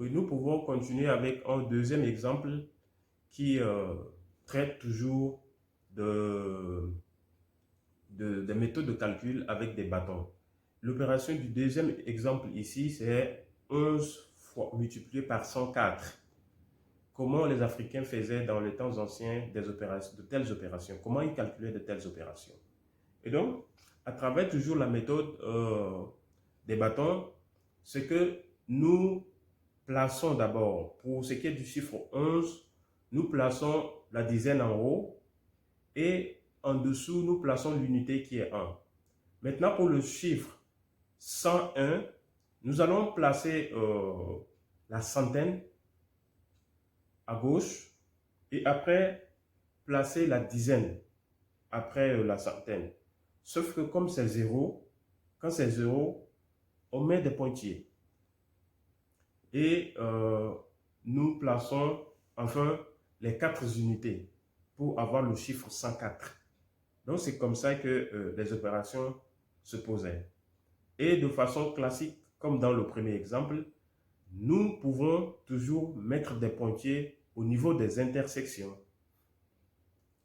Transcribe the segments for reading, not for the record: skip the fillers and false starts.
Oui, nous pouvons continuer avec un deuxième exemple qui traite toujours de, des méthodes de calcul avec des bâtons. L'opération du deuxième exemple ici, c'est 11 fois multiplié par 104. Comment les Africains faisaient dans les temps anciens des opérations, de telles opérations? Comment ils calculaient de telles opérations? Et donc, à travers toujours la méthode des bâtons, c'est que nous plaçons d'abord, pour ce qui est du chiffre 11, nous plaçons la dizaine en haut et en dessous, nous plaçons l'unité qui est 1. Maintenant, pour le chiffre 101, nous allons placer la centaine à gauche et après placer la dizaine après la centaine. Sauf que comme c'est 0, quand c'est 0, on met des pointillés. Et nous plaçons enfin les 4 unités pour avoir le chiffre 104. Donc c'est comme ça que les opérations se posaient. Et de façon classique, comme dans le premier exemple, nous pouvons toujours mettre des pointillés au niveau des intersections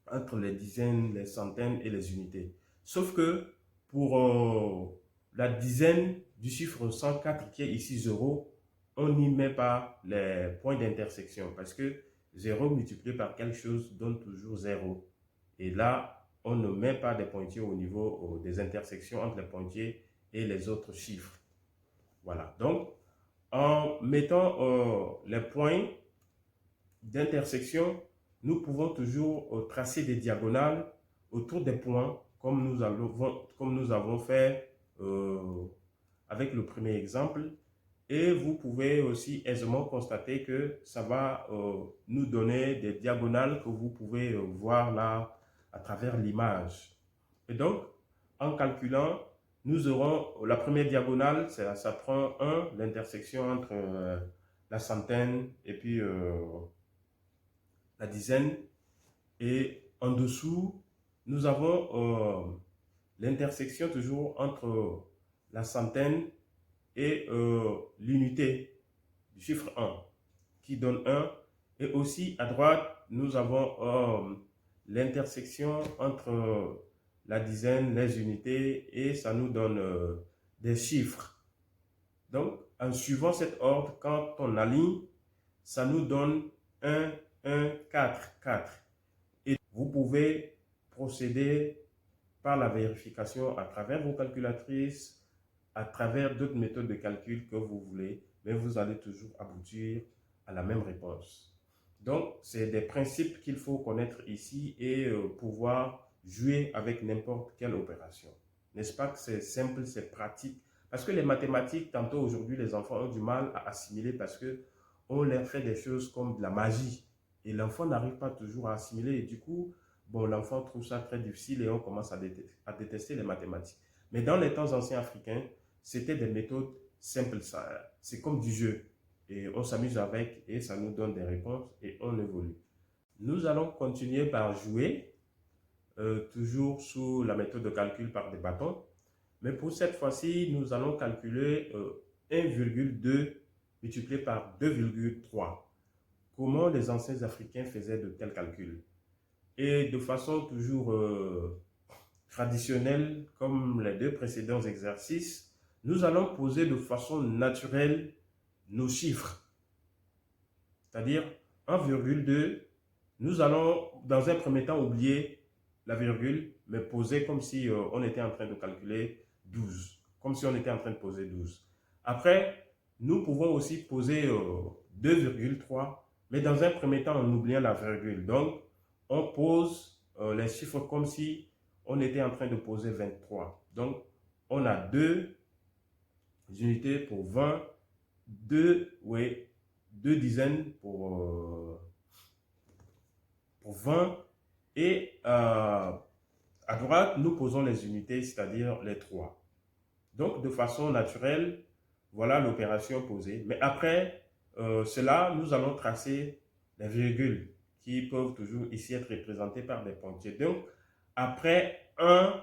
entre les dizaines, les centaines et les unités. Sauf que pour la dizaine du chiffre 104 qui est ici 0, on n'y met pas les points d'intersection parce que 0 multiplié par quelque chose donne toujours 0. Et là, on ne met pas des pointillés au niveau des intersections entre les pointillés et les autres chiffres. Voilà. Donc, en mettant les points d'intersection, nous pouvons toujours tracer des diagonales autour des points comme nous avons fait avec le premier exemple. Et vous pouvez aussi aisément constater que ça va nous donner des diagonales que vous pouvez voir là à travers l'image. Et donc, en calculant, nous aurons la première diagonale, ça prend 1, l'intersection entre la centaine et puis la dizaine. Et en dessous, nous avons l'intersection toujours entre la centaine et l'unité du chiffre 1 qui donne 1. Et aussi à droite, nous avons l'intersection entre la dizaine, les unités et ça nous donne des chiffres. Donc, en suivant cet ordre, quand on aligne, ça nous donne 1, 1, 4, 4. Et vous pouvez procéder par la vérification à travers vos calculatrices, à travers d'autres méthodes de calcul que vous voulez, mais vous allez toujours aboutir à la même réponse. Donc, c'est des principes qu'il faut connaître ici et pouvoir jouer avec n'importe quelle opération. N'est-ce pas que c'est simple, c'est pratique? Parce que les mathématiques, tantôt aujourd'hui, les enfants ont du mal à assimiler parce que on leur fait des choses comme de la magie. Et l'enfant n'arrive pas toujours à assimiler. Et du coup, bon, l'enfant trouve ça très difficile et on commence à détester les mathématiques. Mais dans les temps anciens africains, c'était des méthodes simples. C'est comme du jeu. Et on s'amuse avec et ça nous donne des réponses et on évolue. Nous allons continuer par jouer, toujours sous la méthode de calcul par des bâtons. Mais pour cette fois-ci, nous allons calculer 1,2 multiplié par 2,3. Comment les anciens Africains faisaient de tels calculs? Et de façon toujours traditionnelle, comme les deux précédents exercices, nous allons poser de façon naturelle nos chiffres. C'est-à-dire 1,2, nous allons dans un premier temps oublier la virgule, mais poser comme si on était en train de calculer 12, comme si on était en train de poser 12. Après, nous pouvons aussi poser 2,3, mais dans un premier temps en oubliant la virgule. Donc, on pose les chiffres comme si on était en train de poser 23. Donc, on a 2 unités pour 20, 2, oui, 2 dizaines pour 20. Et à droite, nous posons les unités, c'est-à-dire les 3. Donc, de façon naturelle, voilà l'opération posée. Mais après cela, nous allons tracer les virgules qui peuvent toujours ici être représentées par des pointillés. Donc, après 1,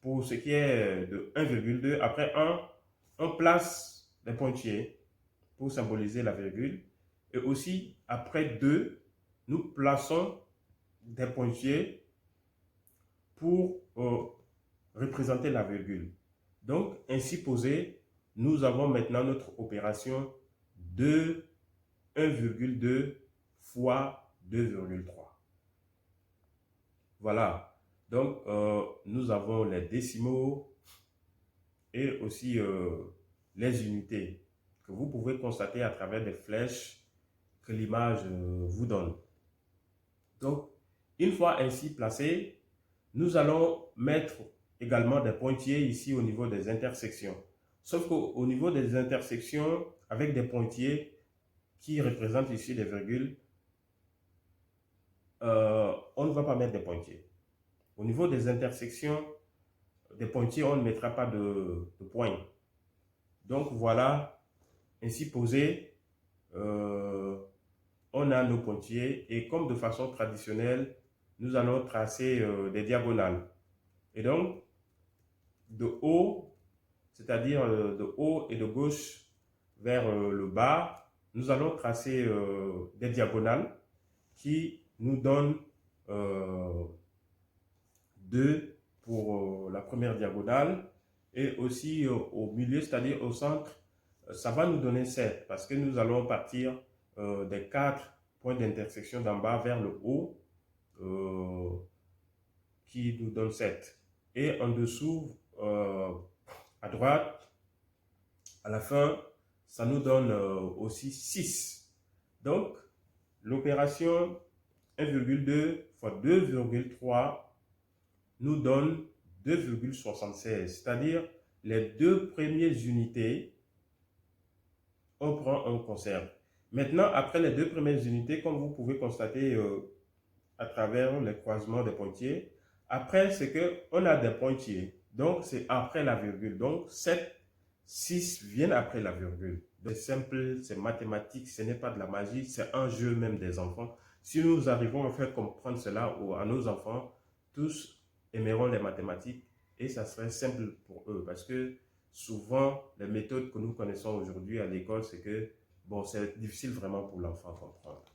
pour ce qui est de 1,2, après 1, on place les pointillés. pour symboliser la virgule. Et aussi, après 2, nous plaçons des pointillés pour représenter la virgule. Donc, ainsi posé, nous avons maintenant notre opération de 1,2 fois 2,3. Voilà. Donc, nous avons les décimaux et aussi les unités que vous pouvez constater à travers des flèches que l'image vous donne. Donc, une fois ainsi placé, nous allons mettre également des pointillés ici au niveau des intersections. Sauf qu'au niveau des intersections, avec des pointillés qui représentent ici des virgules, on ne va pas mettre des pointillés. Au niveau des intersections, des pointillés, on ne mettra pas de points. Donc voilà, ainsi posé, on a nos pointillés et comme de façon traditionnelle, nous allons tracer des diagonales. Et donc, de haut, c'est-à-dire de haut et de gauche vers le bas, nous allons tracer des diagonales qui nous donnent 2 pour la première diagonale et aussi au milieu, c'est-à-dire au centre, ça va nous donner 7 parce que nous allons partir des 4 points d'intersection d'en bas vers le haut qui nous donne 7. Et en dessous, à droite, à la fin, ça nous donne aussi 6. Donc, l'opération 1,2 fois 2,3 nous donne 2,76. C'est-à-dire, les 2 premières unités, on prend, on conserve. Maintenant, après les 2 premières unités, comme vous pouvez constater à travers les croisements des pointillés, après, c'est qu'on a des pointillés. Donc, c'est après la virgule. Donc, 7, 6 viennent après la virgule. C'est simple, c'est mathématique, ce n'est pas de la magie, c'est un jeu même des enfants. Si nous arrivons à faire comprendre cela à nos enfants, tous aimeront les mathématiques et ça serait simple pour eux. Parce que souvent, les méthodes que nous connaissons aujourd'hui à l'école, c'est que, bon, c'est difficile vraiment pour l'enfant à comprendre.